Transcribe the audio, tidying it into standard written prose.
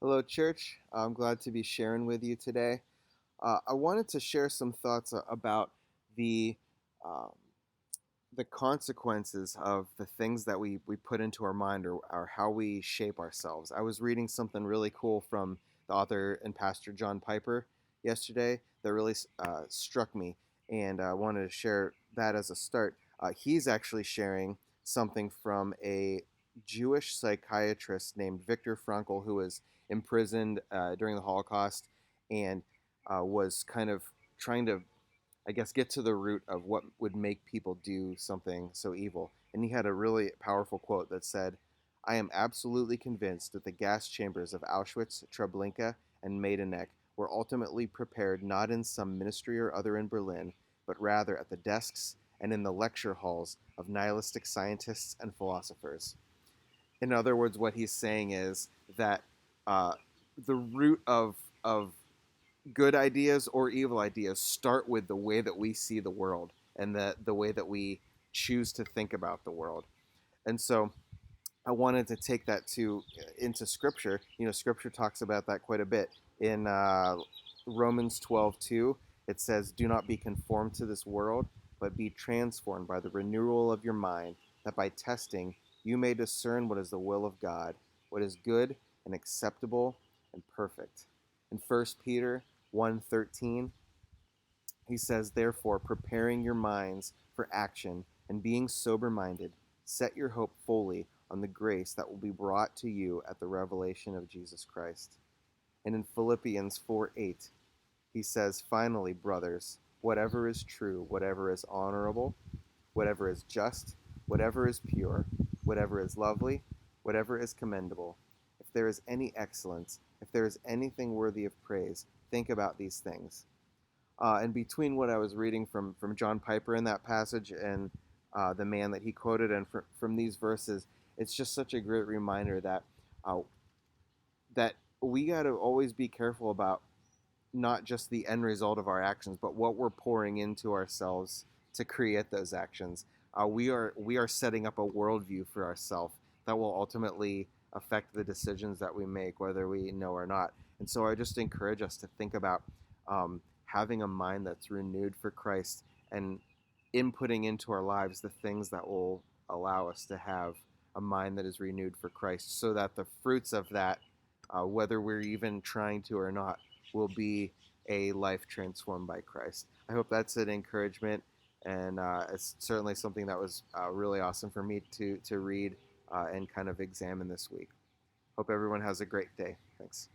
Hello, church. I'm glad to be sharing with you today. I wanted to share some thoughts about the um, the consequences of the things that we put into our mind or how we shape ourselves. I was reading something really cool from the author and pastor John Piper yesterday that really struck me, and I wanted to share that as a start. He's actually sharing something from a Jewish psychiatrist named Viktor Frankl, who was imprisoned during the Holocaust and was kind of trying to, I guess, get to the root of what would make people do something so evil. And he had a really powerful quote that said, I am absolutely convinced that the gas chambers of Auschwitz, Treblinka, and Majdanek were ultimately prepared not in some ministry or other in Berlin, but rather at the desks and in the lecture halls of nihilistic scientists and philosophers. In other words, what he's saying is that uh, the root of good ideas or evil ideas start with the way that we see the world and the way that we choose to think about the world. And so I wanted to take that to into scripture. Scripture talks about that quite a bit. In Romans 12:2, it says, "Do not be conformed to this world, but be transformed by the renewal of your mind, that by testing you may discern what is the will of God, what is good and acceptable and perfect." In 1 Peter 1:13, he says, "Therefore, preparing your minds for action and being sober minded, set your hope fully on the grace that will be brought to you at the revelation of Jesus Christ." And in Philippians 4:8, he says, "Finally, brothers, whatever is true, whatever is honorable, whatever is just, whatever is pure, whatever is lovely, whatever is commendable, if there is any excellence, if there is anything worthy of praise, think about these things." And between what I was reading from John Piper in that passage and the man that he quoted, and from these verses, it's just such a great reminder uh, that we got to always be careful about not just the end result of our actions, but what we're pouring into ourselves to create those actions. We are setting up a worldview for ourselves that will ultimately affect the decisions that we make, whether we know or not. And so I just encourage us to think about having a mind that's renewed for Christ and inputting into our lives the things that will allow us to have a mind that is renewed for Christ, so that the fruits of that, whether we're even trying to or not, will be a life transformed by Christ. I hope that's an encouragement, and it's certainly something that was really awesome for me to read and kind of examine this week. Hope everyone has a great day. Thanks.